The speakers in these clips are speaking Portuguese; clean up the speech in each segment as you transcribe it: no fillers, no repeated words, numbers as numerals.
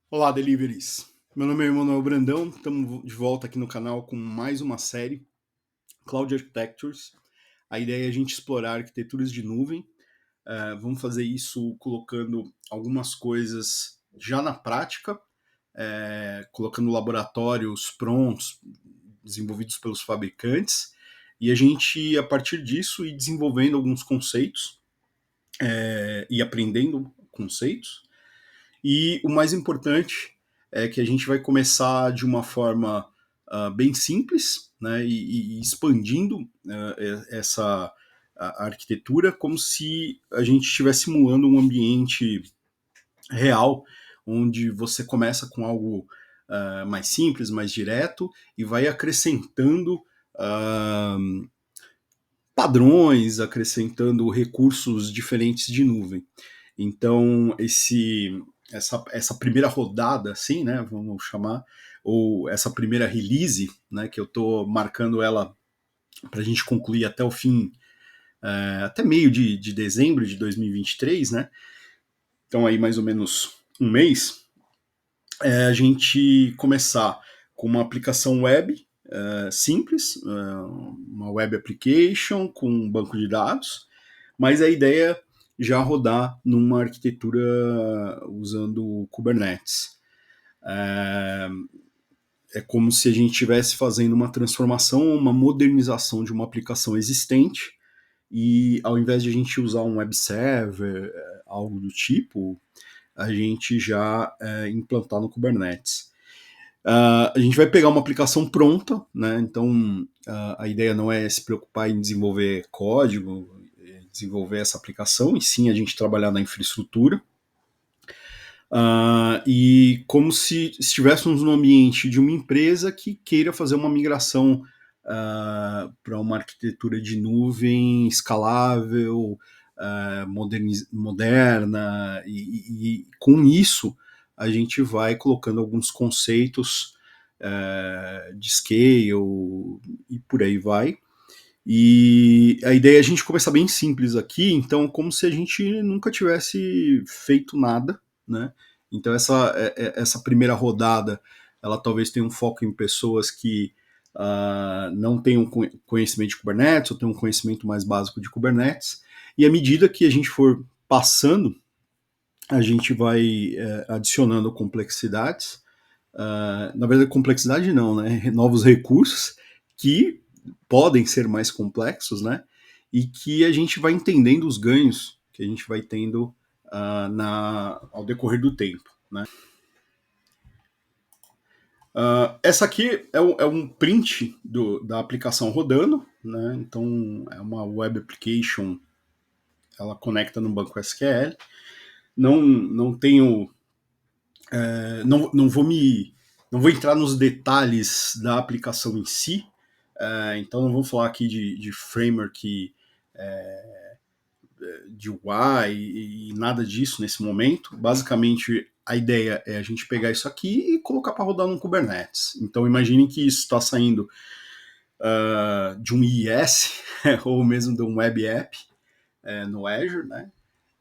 Olá, deliveries! Meu nome é Emanuel Brandão, estamos de volta aqui no canal com mais uma série, Cloud Architectures. A ideia é a gente explorar arquiteturas de nuvem. Vamos fazer isso colocando algumas coisas já na prática, colocando laboratórios prontos, desenvolvidos pelos fabricantes, e a gente, a partir disso, ir desenvolvendo alguns conceitos e aprendendo conceitos. E o mais importante é que a gente vai começar de uma forma bem simples, né, e expandindo essa a arquitetura como se a gente estivesse simulando um ambiente real, onde você começa com algo mais simples, mais direto, e vai acrescentando uh, padrões, acrescentando recursos diferentes de nuvem. Então, essa primeira rodada, assim, né, vamos chamar, ou essa primeira release, né, que eu estou marcando ela para a gente concluir até o fim, até meio de dezembro de 2023, né, então aí mais ou menos um mês, a gente começar com uma aplicação web simples, uma web application com um banco de dados, mas a ideia já rodar numa arquitetura usando Kubernetes. É, é como se a gente estivesse fazendo uma transformação, uma modernização de uma aplicação existente, e ao invés de a gente usar um web server, algo do tipo, a gente já implantar no Kubernetes. A gente vai pegar uma aplicação pronta, né? Então a ideia não é se preocupar em desenvolver código, desenvolver essa aplicação, e sim a gente trabalhar na infraestrutura. E como se estivéssemos no ambiente de uma empresa que queira fazer uma migração para uma arquitetura de nuvem escalável, moderna, e com isso a gente vai colocando alguns conceitos de scale e por aí vai. E a ideia é a gente começar bem simples aqui, então como se a gente nunca tivesse feito nada, né? Então essa primeira rodada, ela talvez tenha um foco em pessoas que não tenham conhecimento de Kubernetes, ou tenham um conhecimento mais básico de Kubernetes, e à medida que a gente for passando, a gente vai adicionando complexidades, na verdade complexidade não, né? Novos recursos que podem ser mais complexos, né? E que a gente vai entendendo os ganhos que a gente vai tendo ao decorrer do tempo, né? Essa aqui é um print da aplicação rodando, né? Então é uma web application, ela conecta no banco SQL. Não tenho, não vou entrar nos detalhes da aplicação em si, então não vou falar aqui de framework de UI e nada disso nesse momento. Basicamente, a ideia é a gente pegar isso aqui e colocar para rodar no Kubernetes. Então, imagine que isso está saindo de um IIS ou mesmo de um web app no Azure, né?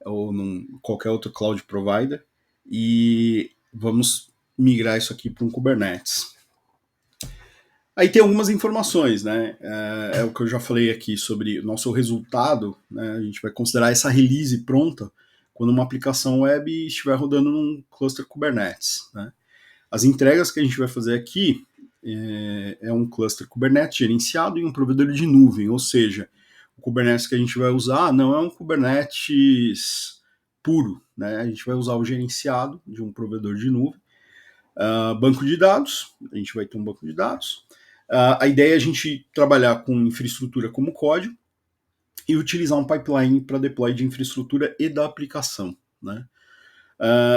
Ou num qualquer outro cloud provider, e vamos migrar isso aqui para um Kubernetes. Aí tem algumas informações, né? É o que eu já falei aqui sobre o nosso resultado, né? A gente vai considerar essa release pronta quando uma aplicação web estiver rodando num cluster Kubernetes, né? As entregas que a gente vai fazer aqui é um cluster Kubernetes gerenciado em um provedor de nuvem, ou seja, o Kubernetes que a gente vai usar não é um Kubernetes puro, né? A gente vai usar o gerenciado de um provedor de nuvem. Banco de dados, a gente vai ter um banco de dados. A ideia é a gente trabalhar com infraestrutura como código e utilizar um pipeline para deploy de infraestrutura e da aplicação, né?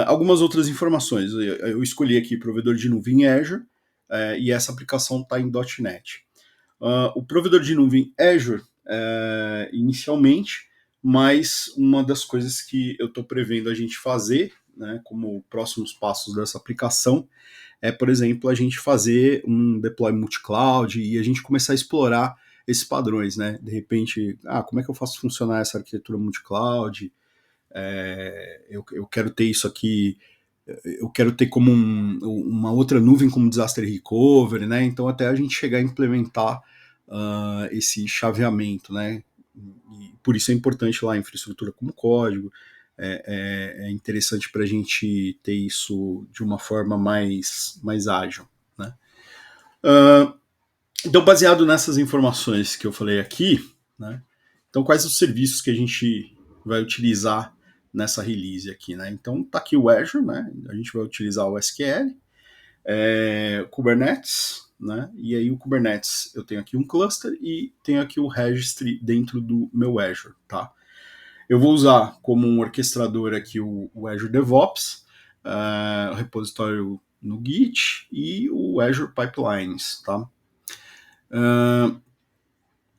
Algumas outras informações. Eu escolhi aqui provedor de nuvem Azure, e essa aplicação está em .NET. O provedor de nuvem Azure, inicialmente, mas uma das coisas que eu estou prevendo a gente fazer, né, como próximos passos dessa aplicação, é, por exemplo, a gente fazer um deploy multi-cloud e a gente começar a explorar esses padrões, né? De repente, como é que eu faço funcionar essa arquitetura multi-cloud? Eu quero ter isso aqui eu quero ter como uma outra nuvem como disaster recovery, né? Então até a gente chegar a implementar esse chaveamento, né? E por isso é importante lá a infraestrutura como código. É interessante para a gente ter isso de uma forma mais ágil, né? Então, baseado nessas informações que eu falei aqui, né? Então, quais os serviços que a gente vai utilizar nessa release aqui, né? Então, tá aqui o Azure, né? A gente vai utilizar o SQL, Kubernetes, né? E aí o Kubernetes, eu tenho aqui um cluster e tenho aqui o registry dentro do meu Azure, tá? Eu vou usar como um orquestrador aqui o Azure DevOps, o repositório no Git e o Azure Pipelines, tá?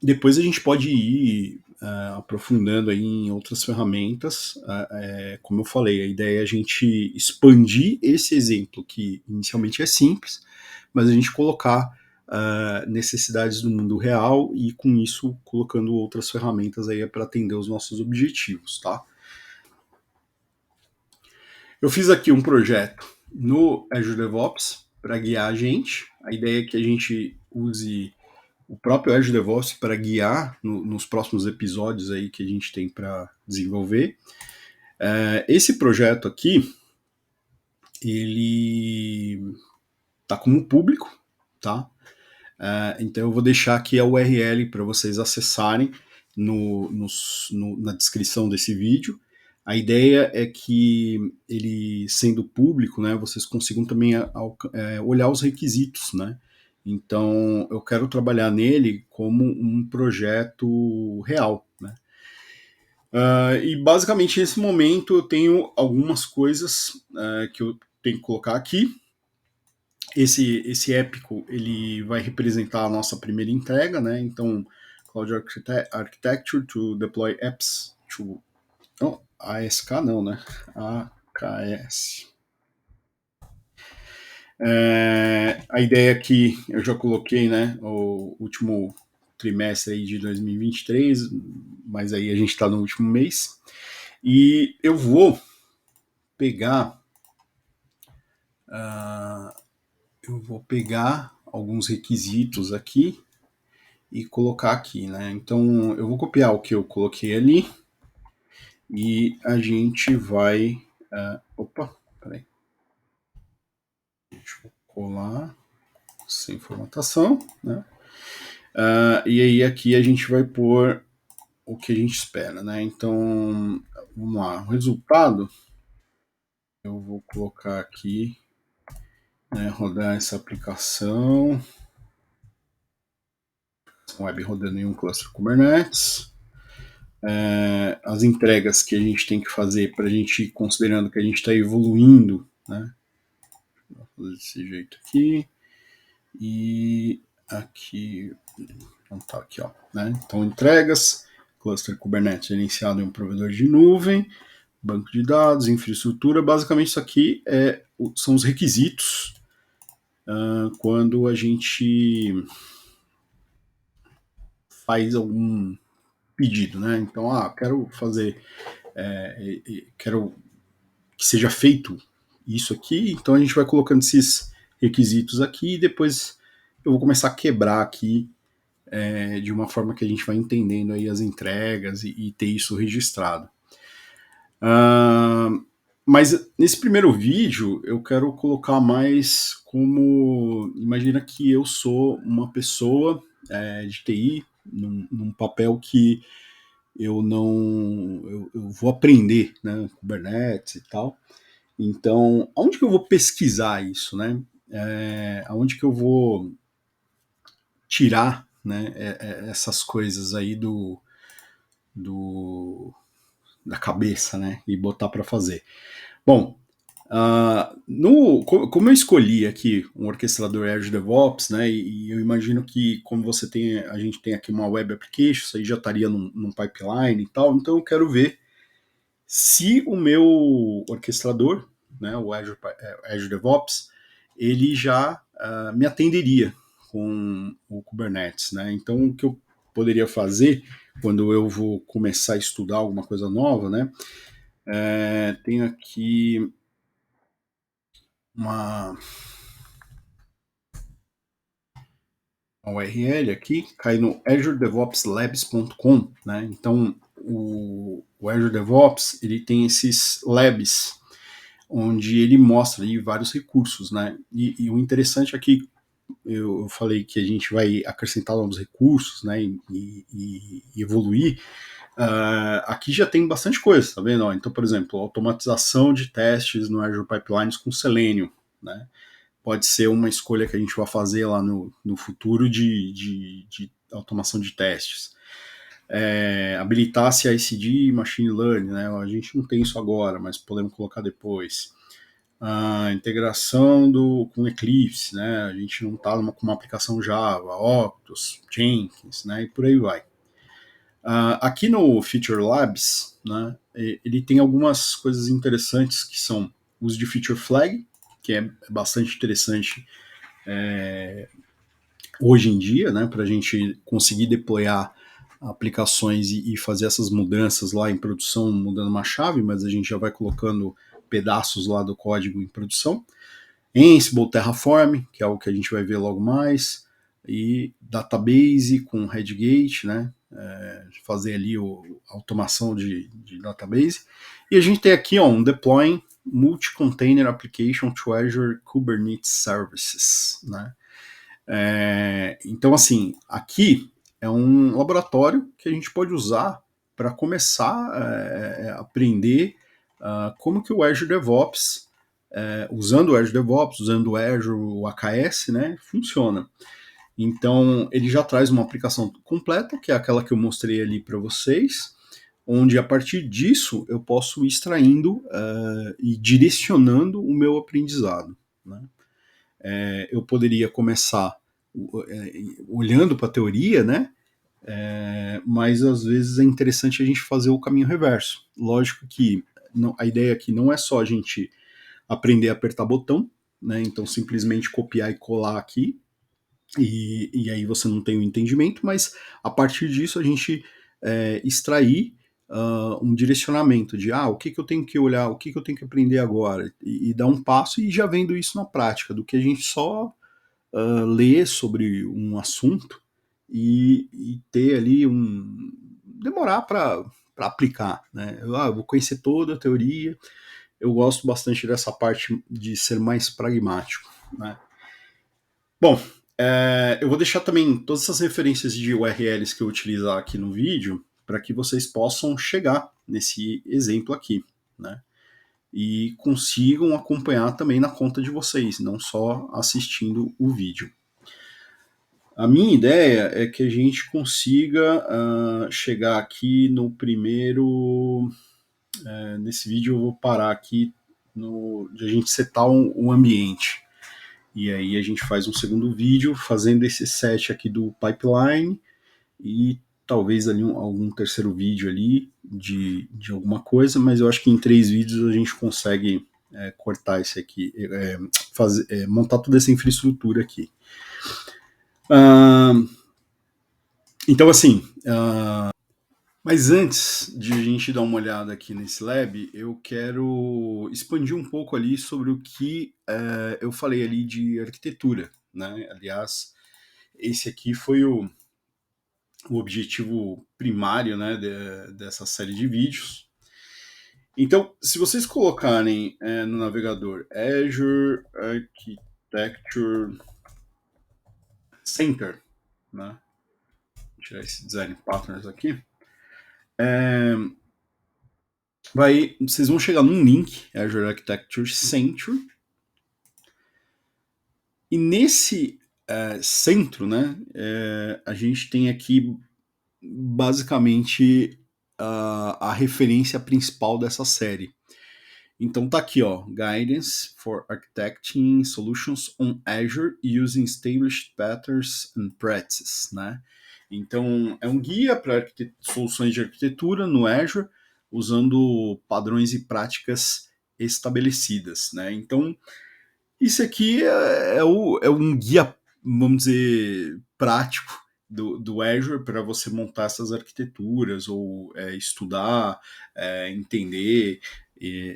Depois a gente pode ir aprofundando aí em outras ferramentas. Como eu falei, a ideia é a gente expandir esse exemplo, que inicialmente é simples, mas a gente colocar necessidades do mundo real e, com isso, colocando outras ferramentas aí para atender os nossos objetivos, tá? Eu fiz aqui um projeto no Azure DevOps para guiar a gente. A ideia é que a gente use o próprio Azure DevOps para guiar nos próximos episódios aí que a gente tem para desenvolver. Esse projeto aqui, ele tá como público, tá? Então eu vou deixar aqui a URL para vocês acessarem na descrição desse vídeo. A ideia é que ele, sendo público, né, vocês consigam também olhar os requisitos, né? Então eu quero trabalhar nele como um projeto real, né? E basicamente nesse momento eu tenho algumas coisas que eu tenho que colocar aqui. Esse épico ele vai representar a nossa primeira entrega, né? Então, Cloud Architecture to deploy apps to ASK não, né? AKS. A ideia aqui eu já coloquei, né? O último trimestre aí de 2023, mas aí a gente está no último mês. E eu vou pegar alguns requisitos aqui e colocar aqui, né? Então eu vou copiar o que eu coloquei ali e a gente vai. Opa, peraí. Deixa eu colar sem formatação, né? E aí aqui a gente vai pôr o que a gente espera, né? Então vamos lá. O resultado eu vou colocar aqui, né? Rodar essa aplicação web rodando em um cluster Kubernetes. As entregas que a gente tem que fazer para a gente ir considerando que a gente está evoluindo, né? Vou fazer desse jeito aqui e aqui, então tá aqui, ó, né? Então entregas, cluster Kubernetes gerenciado em um provedor de nuvem, banco de dados, infraestrutura, basicamente isso aqui são os requisitos quando a gente faz algum pedido, né? Então, quero fazer, quero que seja feito isso aqui, então a gente vai colocando esses requisitos aqui e depois eu vou começar a quebrar aqui de uma forma que a gente vai entendendo aí as entregas e ter isso registrado. Mas nesse primeiro vídeo eu quero colocar mais como, imagina que eu sou uma pessoa de TI num papel que eu não, eu vou aprender, né, Kubernetes e tal. Então, aonde que eu vou pesquisar isso, né? Aonde que eu vou tirar, né, essas coisas aí da cabeça, né, e botar para fazer? Bom, como eu escolhi aqui um orquestrador Azure DevOps, né, e eu imagino que como a gente tem aqui uma web application, isso aí já estaria num pipeline e tal, então eu quero ver se o meu orquestrador, né, o Azure DevOps, ele já me atenderia com o Kubernetes, né? Então o que eu poderia fazer quando eu vou começar a estudar alguma coisa nova, né? Tenho aqui uma URL aqui, cai no azuredevopslabs.com, né? Então, o Azure DevOps, ele tem esses labs, onde ele mostra aí vários recursos, né? E o interessante aqui, eu falei que a gente vai acrescentar novos recursos, né? E evoluir. Aqui já tem bastante coisa, tá vendo? Então, por exemplo, automatização de testes no Azure Pipelines com Selenium, né? Pode ser uma escolha que a gente vai fazer lá no futuro de automação de testes. Habilitar CI/CD e Machine Learning, né? A gente não tem isso agora, mas podemos colocar depois. A integração com Eclipse, né? A gente não está com uma aplicação Java, Octus, Jenkins, né? E por aí vai. Aqui no Feature Labs, né? Ele tem algumas coisas interessantes que são o uso de Feature Flag, que é bastante interessante hoje em dia, né, para a gente conseguir deployar aplicações e fazer essas mudanças lá em produção, mudando uma chave, mas a gente já vai colocando pedaços lá do código em produção. Ansible, Terraform, que é o que a gente vai ver logo mais, e database com Redgate, né, fazer ali a automação de database. E a gente tem aqui um deploying multi-container application to Azure Kubernetes Services, né. Então, assim, aqui é um laboratório que a gente pode usar para começar a aprender como que o Azure DevOps, usando o Azure DevOps, usando o Azure, o AKS, né, funciona. Então, ele já traz uma aplicação completa, que é aquela que eu mostrei ali para vocês, onde a partir disso eu posso ir extraindo e direcionando o meu aprendizado, né? Eu poderia começar olhando para a teoria, né? Mas às vezes é interessante a gente fazer o caminho reverso. Lógico que a ideia aqui não é só a gente aprender a apertar botão, né? Então simplesmente copiar e colar aqui, e aí você não tem o entendimento, mas a partir disso a gente extrair um direcionamento de o que eu tenho que olhar, o que eu tenho que aprender agora, e dar um passo e já vendo isso na prática, do que a gente só ler sobre um assunto e ter ali demorar para aplicar, né? Eu vou conhecer toda a teoria. Eu gosto bastante dessa parte de ser mais pragmático, né? Bom, eu vou deixar também todas essas referências de URLs que eu utilizar aqui no vídeo para que vocês possam chegar nesse exemplo aqui, né? E consigam acompanhar também na conta de vocês, não só assistindo o vídeo. A minha ideia é que a gente consiga chegar aqui no primeiro. Nesse vídeo eu vou parar aqui de a gente setar um ambiente. E aí a gente faz um segundo vídeo fazendo esse set aqui do pipeline e talvez ali algum terceiro vídeo ali de alguma coisa, mas eu acho que em 3 vídeos a gente consegue cortar esse aqui, montar toda essa infraestrutura aqui. Então, assim, mas antes de a gente dar uma olhada aqui nesse lab, eu quero expandir um pouco ali sobre o que eu falei ali de arquitetura, né? Aliás, esse aqui foi o objetivo primário, né, dessa série de vídeos. Então, se vocês colocarem no navegador Azure Architecture Center, né? Vou tirar esse design patterns aqui. Vocês vão chegar num link, Azure Architecture Center, e nesse centro, né, a gente tem aqui basicamente a referência principal dessa série. Então tá aqui, ó, Guidance for Architecting Solutions on Azure Using Established Patterns and Practices, né? Então é um guia para soluções de arquitetura no Azure usando padrões e práticas estabelecidas, né? Então isso aqui é um guia, vamos dizer, prático do Azure para você montar essas arquiteturas ou estudar, entender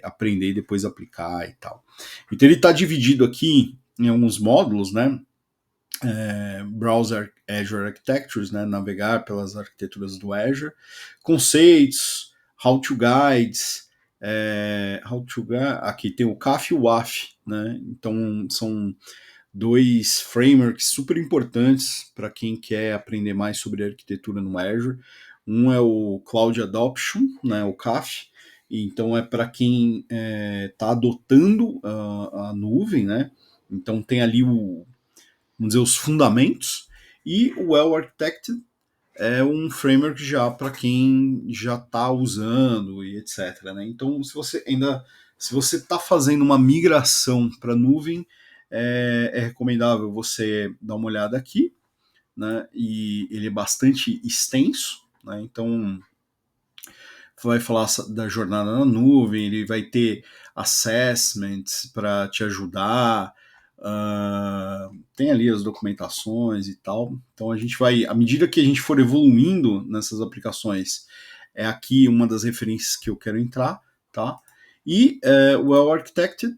aprender e depois aplicar e tal. Então ele está dividido aqui em alguns módulos, né? Browser Azure Architectures, né? Navegar pelas arquiteturas do Azure, conceitos, how-to guides, aqui tem o CAF e o WAF, né? Então são dois frameworks super importantes para quem quer aprender mais sobre arquitetura no Azure. Um é o Cloud Adoption, né, o CAF, então é para quem está adotando a nuvem, né? Então tem ali vamos dizer, os fundamentos, e o Well Architected é um framework já para quem já está usando e etc. Né? Então, se você está fazendo uma migração para nuvem, é recomendável você dar uma olhada aqui, né? E ele é bastante extenso, né? Então vai falar da jornada na nuvem, ele vai ter assessments para te ajudar, tem ali as documentações e tal. Então a gente vai, à medida que a gente for evoluindo nessas aplicações, é aqui uma das referências que eu quero entrar, tá? E o Well Architected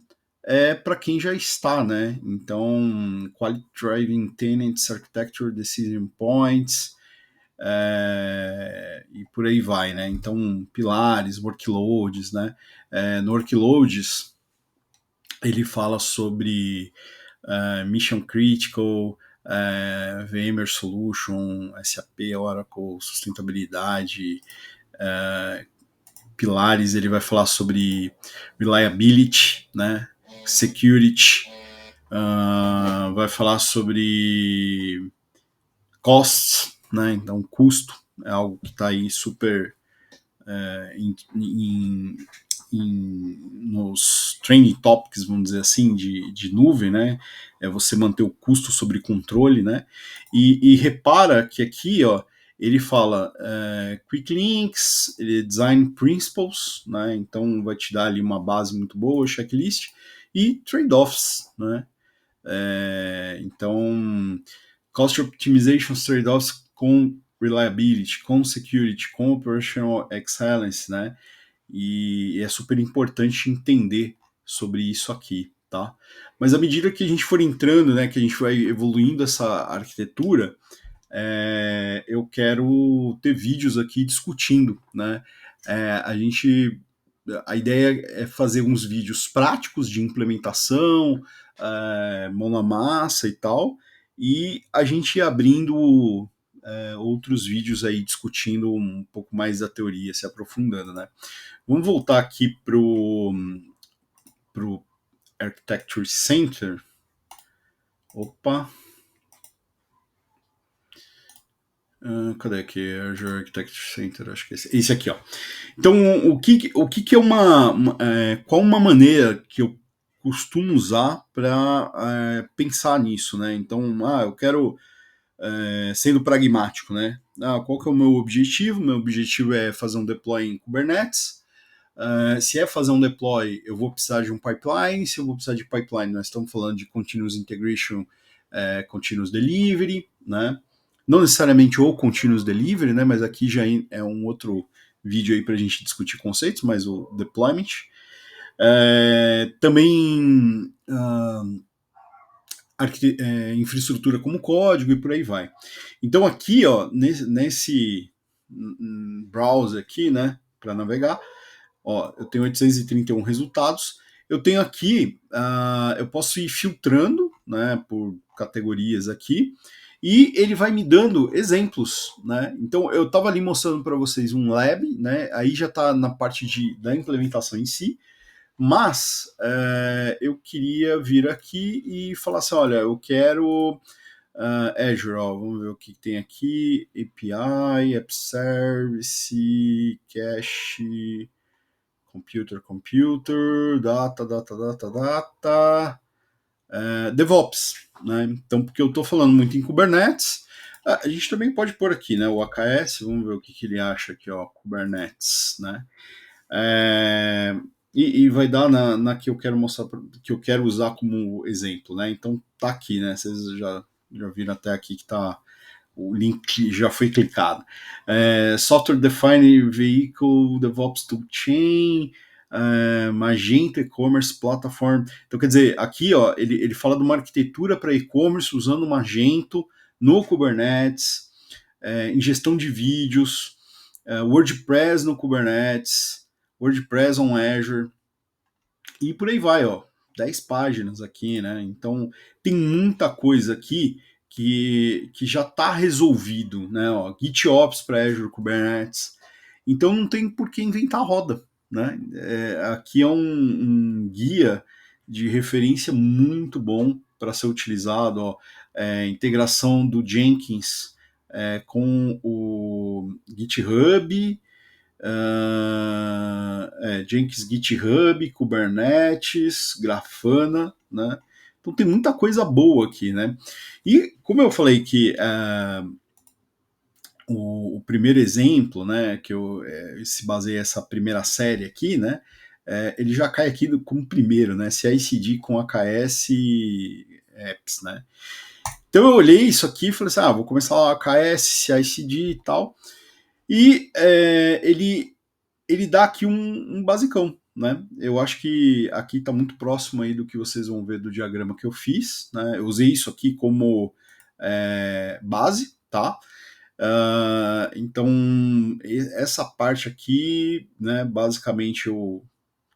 é para quem já está, né? Então, Quality Driving Tenants, Architecture, Decision Points, e por aí vai, né? Então, pilares, workloads, né? No workloads, ele fala sobre Mission Critical, VMware Solution, SAP, Oracle, sustentabilidade, pilares, ele vai falar sobre reliability, né? Security, vai falar sobre costs, né? Então, custo é algo que está aí super nos training topics, vamos dizer assim, de nuvem, né? É você manter o custo sob controle, né? E repara que aqui, ó, ele fala quick links, design principles, né? Então vai te dar ali uma base muito boa, checklist, e trade-offs, né? Então, cost optimization trade-offs com reliability, com security, com operational excellence, né? E é super importante entender sobre isso aqui, tá? Mas à medida que a gente for entrando, né, que a gente vai evoluindo essa arquitetura, eu quero ter vídeos aqui discutindo, né? A ideia é fazer uns vídeos práticos de implementação, mão na massa e tal, e a gente ir abrindo outros vídeos aí discutindo um pouco mais da teoria, se aprofundando, né? Vamos voltar aqui pro Architecture Center. Opa. Cadê aqui? Azure Architecture Center, acho que é esse aqui, ó. Então, o que é qual uma maneira que eu costumo usar para pensar nisso, né? Então, eu quero sendo pragmático, né? Qual que é o meu objetivo? Meu objetivo é fazer um deploy em Kubernetes. Se é fazer um deploy, eu vou precisar de um pipeline. Se eu vou precisar de pipeline, nós estamos falando de continuous integration, continuous delivery, né? Não necessariamente o continuous delivery, né? Mas aqui já é um outro vídeo aí para a gente discutir conceitos, mas o deployment. Também infraestrutura como código e por aí vai. Então aqui, ó, nesse browser aqui, né, para navegar, ó, eu tenho 831 resultados. Eu tenho aqui, eu posso ir filtrando, né, por categorias aqui, e ele vai me dando exemplos, né? Então eu estava ali mostrando para vocês um lab, né? Aí já está na parte da implementação em si, mas eu queria vir aqui e falar assim, olha, eu quero Azure, ó, vamos ver o que tem aqui, API, App Service, Cache, Computer, Data, DevOps, né? Então, porque eu estou falando muito em Kubernetes, a gente também pode pôr aqui, né, o AKS, vamos ver o que ele acha aqui, ó, Kubernetes, né? E vai dar na que eu quero mostrar, que eu quero usar como exemplo, né? Então tá aqui, né? Vocês já viram até aqui que tá o link já foi clicado. Software Defined Vehicle DevOps Toolchain, Magento E-commerce Platform. Então, quer dizer, aqui ó, ele fala de uma arquitetura para e-commerce usando Magento no Kubernetes, em gestão de vídeos, WordPress no Kubernetes, WordPress on Azure, e por aí vai, ó. 10 páginas aqui, né? Então tem muita coisa aqui que já está resolvido, né? Ó, GitOps para Azure Kubernetes. Então não tem por que inventar a roda, né? Aqui é um guia de referência muito bom para ser utilizado, ó. Integração do Jenkins com o GitHub, Jenkins, GitHub, Kubernetes, Grafana, né? Então tem muita coisa boa aqui, né? E como eu falei que o primeiro exemplo, né, que eu se baseia essa primeira série aqui, né, ele já cai aqui como primeiro, né, CI/CD com AKS apps, né. Então eu olhei isso aqui e falei assim, vou começar lá AKS, CI/CD e tal, e ele dá aqui um basicão, né? Eu acho que aqui está muito próximo aí do que vocês vão ver do diagrama que eu fiz, né? Eu usei isso aqui como base, tá? Então, essa parte aqui, né, basicamente eu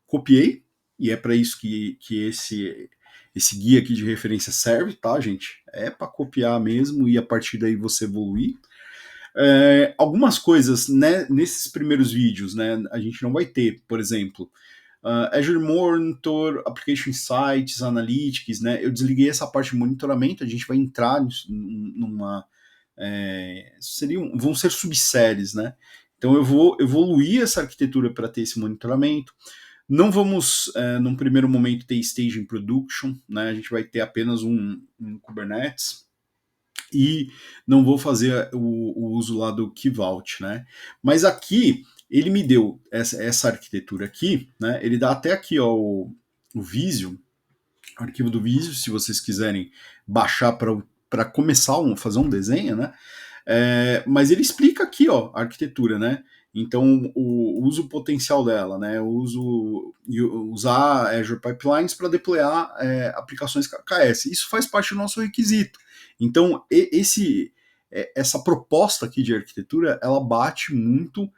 copiei, e é para isso que esse guia aqui de referência serve, tá, gente? É para copiar mesmo e a partir daí você evoluir. Algumas coisas, né, nesses primeiros vídeos, né, a gente não vai ter, por exemplo, Azure Monitor, Application Insights, Analytics, né, eu desliguei essa parte de monitoramento, a gente vai entrar numa... vão ser subséries, né, então eu vou evoluir essa arquitetura para ter esse monitoramento. Não vamos, num primeiro momento, ter Staging Production, né, a gente vai ter apenas um Kubernetes, e não vou fazer o uso lá do Key Vault, né? Mas aqui ele me deu essa arquitetura aqui, né? Ele dá até aqui ó, o Visio, o arquivo do Visio, se vocês quiserem baixar para começar fazer um desenho, né? Mas ele explica aqui ó, a arquitetura, né? Então, o uso potencial dela, né? Usar Azure Pipelines para deployar aplicações KS. Isso faz parte do nosso requisito. Então, essa proposta aqui de arquitetura, ela bate muito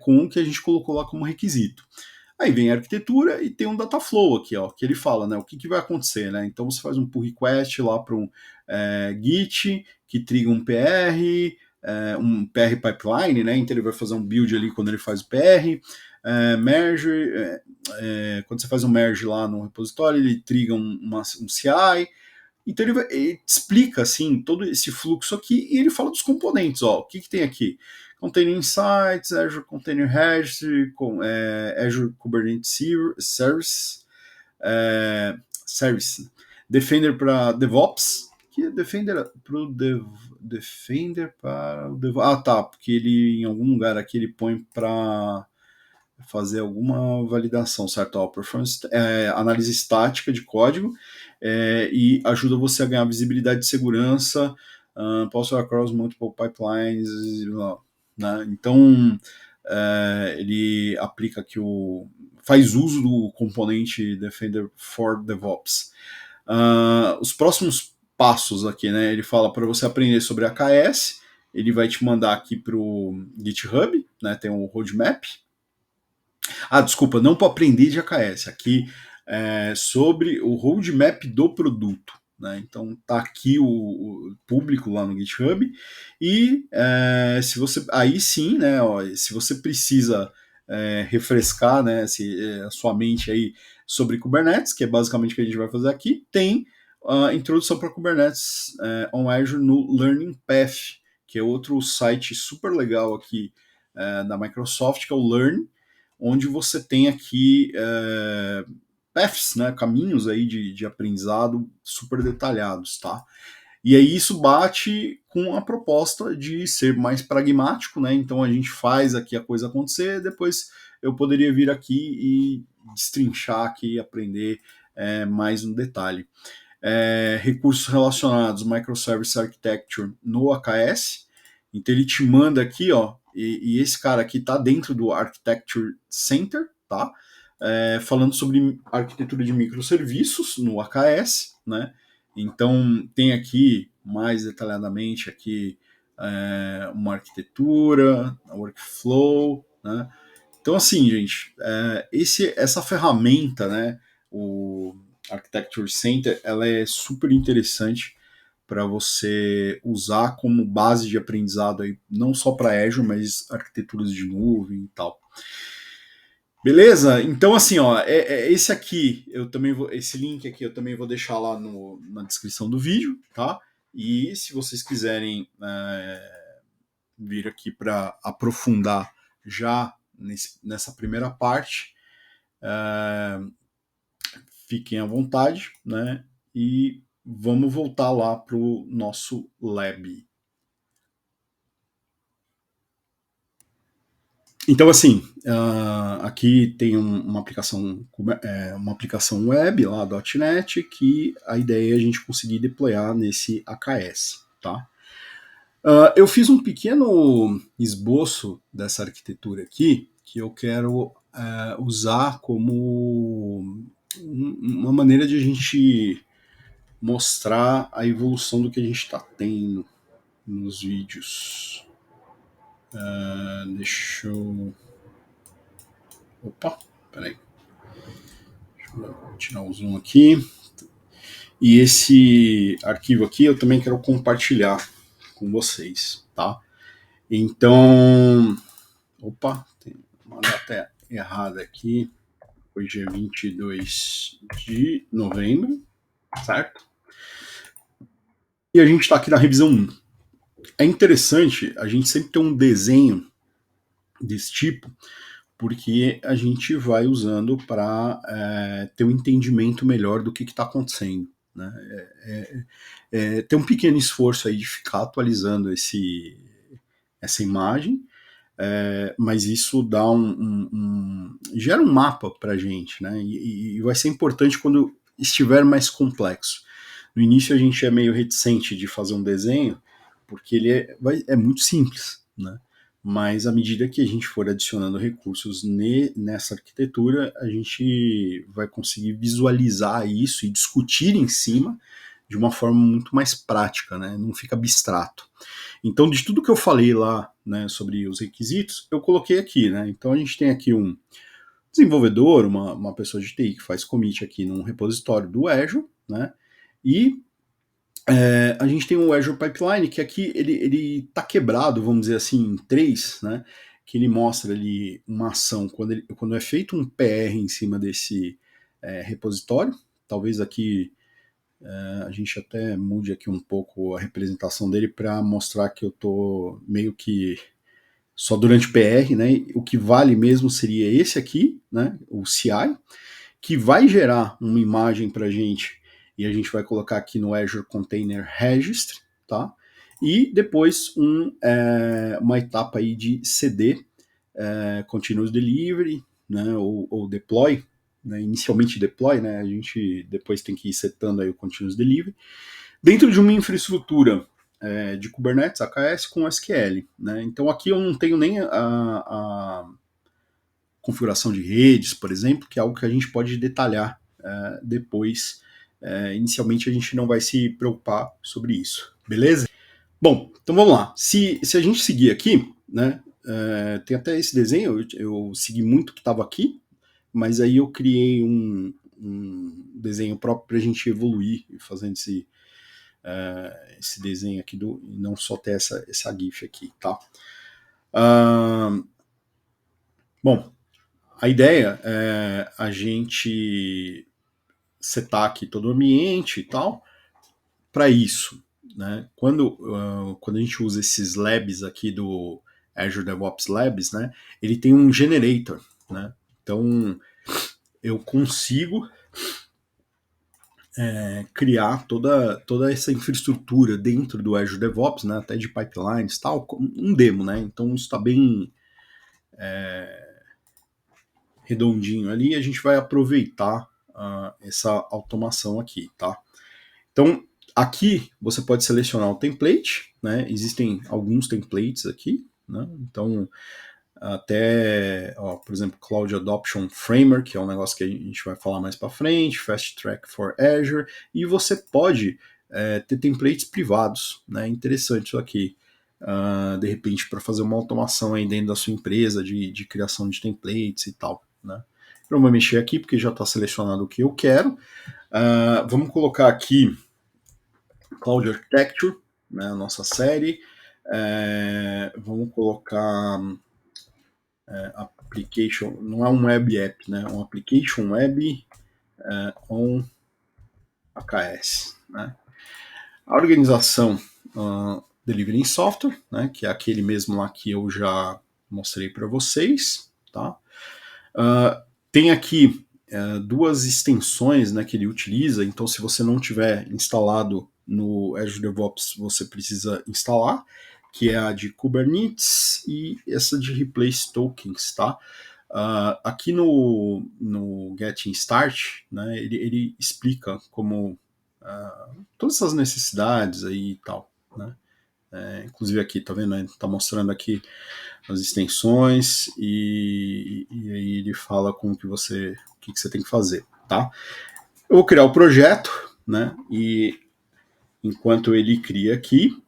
com o que a gente colocou lá como requisito. Aí vem a arquitetura e tem um data flow aqui, ó, que ele fala, né, o que vai acontecer, né? Então você faz um pull request lá para um Git que triga um PR pipeline, né? Então ele vai fazer um build ali quando ele faz o PR, merge, quando você faz um merge lá no repositório, ele triga um CI. Então ele te explica assim todo esse fluxo aqui e ele fala dos componentes, ó, o que tem aqui? Container Insights, Azure Container Registry, Azure Kubernetes Service, Service, Defender para DevOps, que é Defender para o Defender para o DevOps. Tá, porque ele em algum lugar aqui ele põe para fazer alguma validação, certo? Ó, performance, análise estática de código e ajuda você a ganhar visibilidade de segurança, possible across multiple pipelines, né? Então ele aplica aqui faz uso do componente Defender for DevOps. Os próximos passos aqui, né? Ele fala para você aprender sobre AKS, ele vai te mandar aqui para o GitHub, né? Tem um roadmap. Desculpa, não para aprender de AKS, aqui sobre o roadmap do produto. Né? Então tá aqui o público lá no GitHub e se você aí sim, né, ó, se você precisa refrescar, né, a sua mente aí sobre Kubernetes, que é basicamente o que a gente vai fazer aqui, tem a introdução para Kubernetes on Azure no Learning Path, que é outro site super legal aqui da Microsoft, que é o Learn, onde você tem aqui paths, né, caminhos aí de aprendizado super detalhados, tá? E aí isso bate com a proposta de ser mais pragmático, né? Então a gente faz aqui a coisa acontecer, depois eu poderia vir aqui e destrinchar aqui e aprender mais no detalhe. Recursos relacionados, Microservice Architecture no AKS. Então ele te manda aqui, ó, e esse cara aqui tá dentro do Architecture Center, tá? falando sobre arquitetura de microserviços no AKS, né? Então tem aqui mais detalhadamente aqui uma arquitetura, a workflow, né? Então assim, gente, essa ferramenta, né, o Architecture Center, ela é super interessante para você usar como base de aprendizado aí, não só para Azure, mas arquiteturas de nuvem e tal. Beleza? Então, assim, ó, esse aqui, eu também vou, esse link aqui eu também vou deixar lá na descrição do vídeo, tá? E se vocês quiserem vir aqui para aprofundar já nessa primeira parte, fiquem à vontade, né? E vamos voltar lá para o nosso lab. Então, assim, aqui tem uma aplicação web lá, .NET, que a ideia é a gente conseguir deployar nesse AKS, tá? Eu fiz um pequeno esboço dessa arquitetura aqui, que eu quero usar como uma maneira de a gente mostrar a evolução do que a gente está tendo nos vídeos. Deixa eu... Opa, peraí. Deixa eu tirar o zoom aqui. E esse arquivo aqui eu também quero compartilhar com vocês, tá? Então, opa, tem uma data errada aqui. Hoje é 22 de novembro, certo? E a gente está aqui na revisão 1. É interessante a gente sempre ter um desenho desse tipo, porque a gente vai usando para ter um entendimento melhor do que está acontecendo. Né? Tem um pequeno esforço aí de ficar atualizando essa imagem, mas isso dá gera um mapa para a gente, né? E vai ser importante quando estiver mais complexo. No início a gente é meio reticente de fazer um desenho, porque ele é muito simples, né? Mas à medida que a gente for adicionando recursos nessa arquitetura, a gente vai conseguir visualizar isso e discutir em cima de uma forma muito mais prática, né? Não fica abstrato. Então, de tudo que eu falei lá, né, sobre os requisitos, eu coloquei aqui, né? Então, a gente tem aqui um desenvolvedor, uma pessoa de TI que faz commit aqui num repositório do Azure, né? E a gente tem o Azure Pipeline, que aqui ele tá quebrado, vamos dizer assim, em três, né? Que ele mostra ali uma ação quando é feito um PR em cima desse repositório. Talvez aqui a gente até mude aqui um pouco a representação dele para mostrar que eu tô meio que só durante PR, né? O que vale mesmo seria esse aqui, né? O CI, que vai gerar uma imagem para a gente e a gente vai colocar aqui no Azure Container Registry, tá? E depois uma etapa aí de CD, Continuous Delivery, né? Ou Deploy, né? Inicialmente Deploy, né? A gente depois tem que ir setando aí o Continuous Delivery dentro de uma infraestrutura de Kubernetes, AKS com SQL, né? Então aqui eu não tenho nem a configuração de redes, por exemplo, que é algo que a gente pode detalhar depois. Inicialmente a gente não vai se preocupar sobre isso, beleza? Bom, então vamos lá. Se a gente seguir aqui, né, tem até esse desenho, eu segui muito que estava aqui, mas aí eu criei um desenho próprio para a gente evoluir fazendo esse desenho aqui e não só ter essa GIF aqui, tá? Bom, a ideia é a gente setar aqui todo o ambiente e tal para isso, né? Quando a gente usa esses labs aqui do Azure DevOps Labs, né? Ele tem um generator, né? Então eu consigo criar toda essa infraestrutura dentro do Azure DevOps, né? Até de pipelines, tal, um demo, né? Então isso está bem redondinho ali. A gente vai aproveitar essa automação aqui, tá? Então, aqui você pode selecionar o template, né? Existem alguns templates aqui, né? Então, até, por exemplo, Cloud Adoption Framework, que é um negócio que a gente vai falar mais para frente, Fast Track for Azure, e você pode ter templates privados, né? Interessante isso aqui. De repente, para fazer uma automação aí dentro da sua empresa de criação de templates e tal, né? Eu não vou mexer aqui porque já está selecionado o que eu quero. Vamos colocar aqui Cloud Architecture, né, a nossa série. Vamos colocar application, não é um web app, né, um application web on AKS. Né. A organização Delivering Software, né, que é aquele mesmo lá que eu já mostrei para vocês. Tá? Tem aqui duas extensões, né, que ele utiliza, então se você não tiver instalado no Azure DevOps, você precisa instalar, que é a de Kubernetes e essa de Replace Tokens, tá? Aqui no Getting Start, né, ele explica como todas essas necessidades aí e tal, né? Inclusive aqui, tá vendo? Tá mostrando aqui as extensões e aí ele fala com o que você tem que fazer, tá? Eu vou criar o projeto, né? E enquanto ele cria aqui,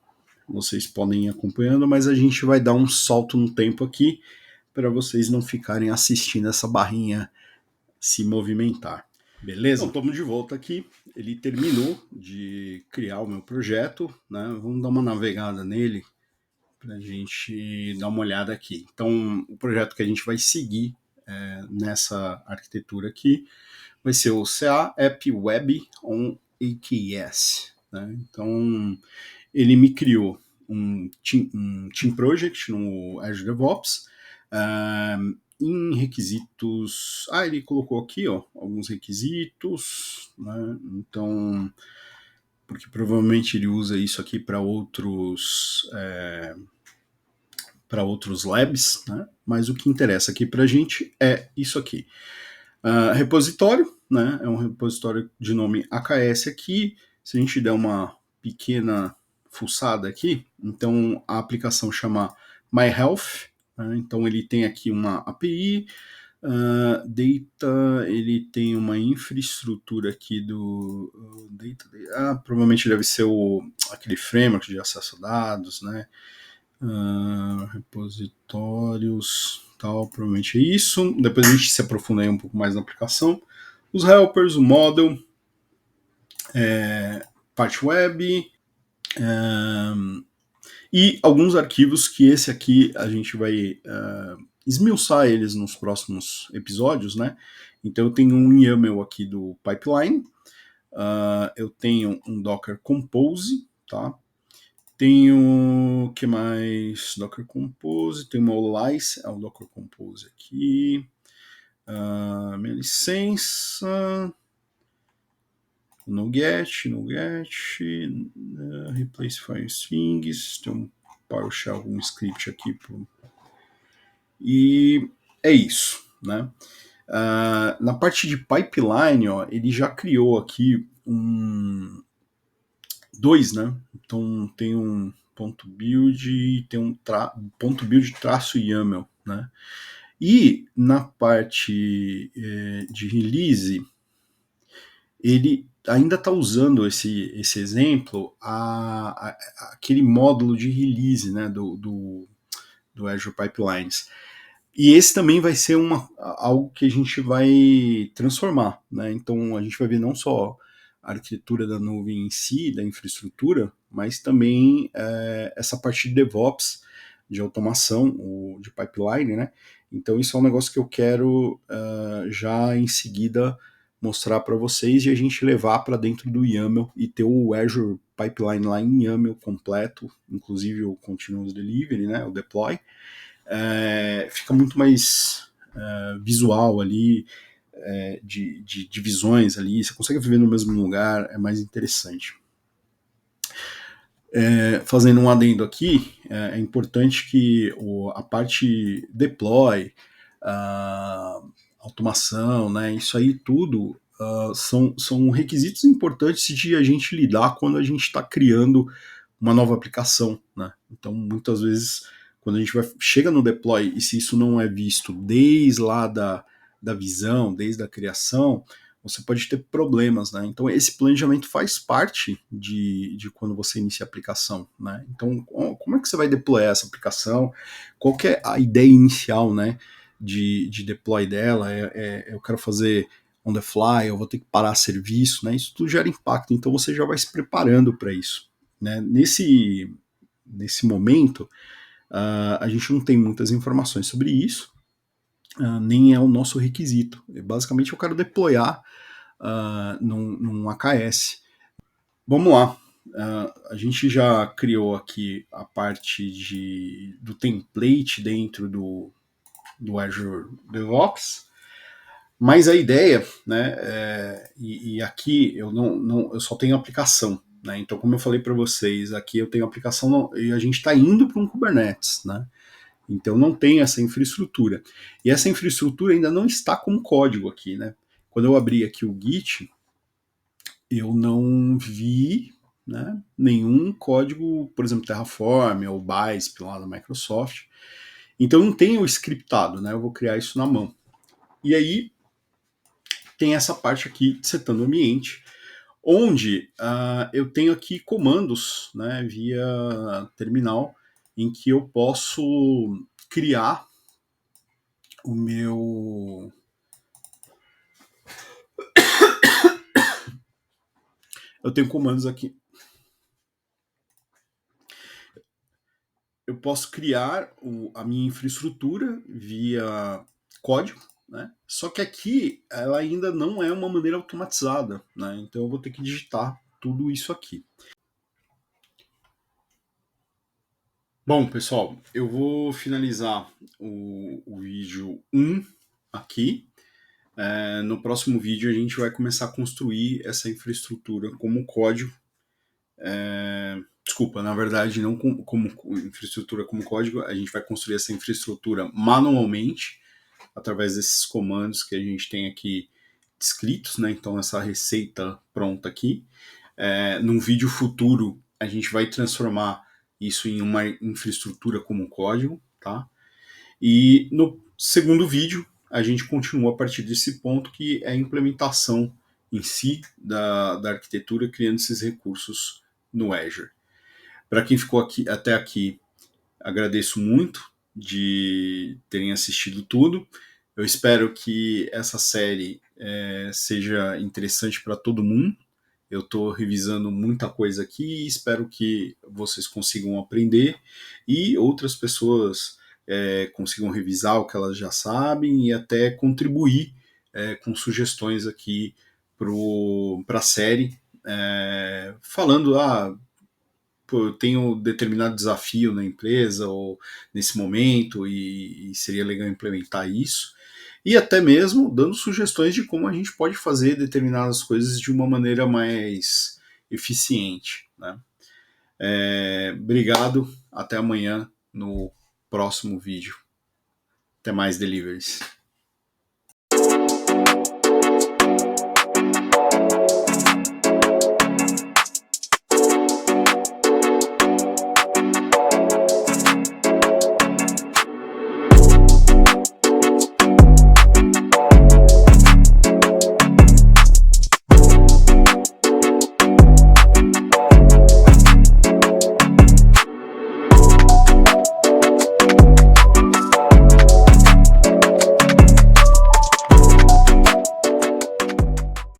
vocês podem ir acompanhando, mas a gente vai dar um salto no tempo aqui para vocês não ficarem assistindo essa barrinha se movimentar. Beleza? Então, estamos de volta aqui. Ele terminou de criar o meu projeto, né? Vamos dar uma navegada nele para a gente dar uma olhada aqui. Então, o projeto que a gente vai seguir nessa arquitetura aqui vai ser o CA App Web on AKS. Né? Então, ele me criou um team project no Azure DevOps. Em requisitos, ele colocou aqui, alguns requisitos, né? Então, porque provavelmente ele usa isso aqui para outros labs, né? Mas o que interessa aqui para a gente é isso aqui. Repositório, né? É um repositório de nome AKS aqui. Se a gente der uma pequena fuçada aqui, então a aplicação chama MyHealth, né? Então ele tem aqui uma API, data, ele tem uma infraestrutura aqui do data, provavelmente deve ser aquele framework de acesso a dados, né? Repositórios, tal, provavelmente é isso. Depois a gente se aprofunda aí um pouco mais na aplicação. Os helpers, o model, parte web, e alguns arquivos que esse aqui a gente vai esmiuçar eles nos próximos episódios, né? Então eu tenho um YAML aqui do pipeline, eu tenho um Docker Compose, tá? Tenho, que mais? Docker Compose, tem uma license, o Docker Compose aqui, minha licença, NuGet, Replace File Strings, tem um PowerShell, um script aqui, e é isso, né? Na parte de pipeline, ele já criou aqui dois, né? Então tem um ponto .build e tem um ponto .build traço YAML, né? E na parte de release, ele ainda está usando esse exemplo, aquele módulo de release, né, do Azure Pipelines. E esse também vai ser algo que a gente vai transformar, né? Então a gente vai ver não só a arquitetura da nuvem em si, da infraestrutura, mas também essa parte de DevOps, de automação, de pipeline, né? Então isso é um negócio que eu quero já em seguida mostrar para vocês e a gente levar para dentro do YAML e ter o Azure Pipeline lá em YAML completo, inclusive o Continuous Delivery, né? O deploy. Fica muito mais visual ali, de divisões ali, você consegue viver no mesmo lugar, é mais interessante. Fazendo um adendo aqui, é importante que a parte deploy, automação, né, isso aí tudo são requisitos importantes de a gente lidar quando a gente está criando uma nova aplicação, né? Então muitas vezes quando a gente chega no deploy, e se isso não é visto desde lá da visão, desde a criação, você pode ter problemas, né? Então esse planejamento faz parte de quando você inicia a aplicação, né? Então como é que você vai deployar essa aplicação? Qual que é a ideia inicial, né? De deploy dela? Eu quero fazer on the fly, eu vou ter que parar serviço, né? Isso tudo gera impacto, então você já vai se preparando para isso, né? Nesse momento, a gente não tem muitas informações sobre isso, nem é o nosso requisito. Basicamente, eu quero deployar num AKS. Vamos lá. A gente já criou aqui a parte do template dentro do Azure DevOps, mas a ideia, né, e aqui eu só tenho aplicação, né, então como eu falei para vocês, aqui eu tenho aplicação e a gente está indo para um Kubernetes, né, então não tem essa infraestrutura. E essa infraestrutura ainda não está como código aqui, né. Quando eu abri aqui o Git, eu não vi, né, nenhum código, por exemplo, Terraform ou Bisp lá da Microsoft. Então não tem o scriptado, né, eu vou criar isso na mão. E aí tem essa parte aqui de setando o ambiente, onde eu tenho aqui comandos, né, via terminal, em que eu posso criar o meu... Eu tenho comandos aqui. Eu posso criar a minha infraestrutura via código, né? Só que aqui ela ainda não é uma maneira automatizada, né? Então eu vou ter que digitar tudo isso aqui. Bom, pessoal, eu vou finalizar o vídeo 1 aqui. No próximo vídeo a gente vai começar a construir essa infraestrutura como código. Desculpa, na verdade, não como infraestrutura como código, a gente vai construir essa infraestrutura manualmente, através desses comandos que a gente tem aqui descritos, né? Então, essa receita pronta aqui. Num vídeo futuro, a gente vai transformar isso em uma infraestrutura como código, tá? E no segundo vídeo, a gente continua a partir desse ponto, que é a implementação em si da arquitetura, criando esses recursos no Azure. Para quem ficou aqui até aqui, agradeço muito de terem assistido tudo. Eu espero que essa série seja interessante para todo mundo. Eu estou revisando muita coisa aqui e espero que vocês consigam aprender e outras pessoas consigam revisar o que elas já sabem e até contribuir com sugestões aqui para a série, falando, eu tenho determinado desafio na empresa ou nesse momento e seria legal implementar isso. E até mesmo dando sugestões de como a gente pode fazer determinadas coisas de uma maneira mais eficiente, né? Obrigado, até amanhã no próximo vídeo. Até mais, deliveries.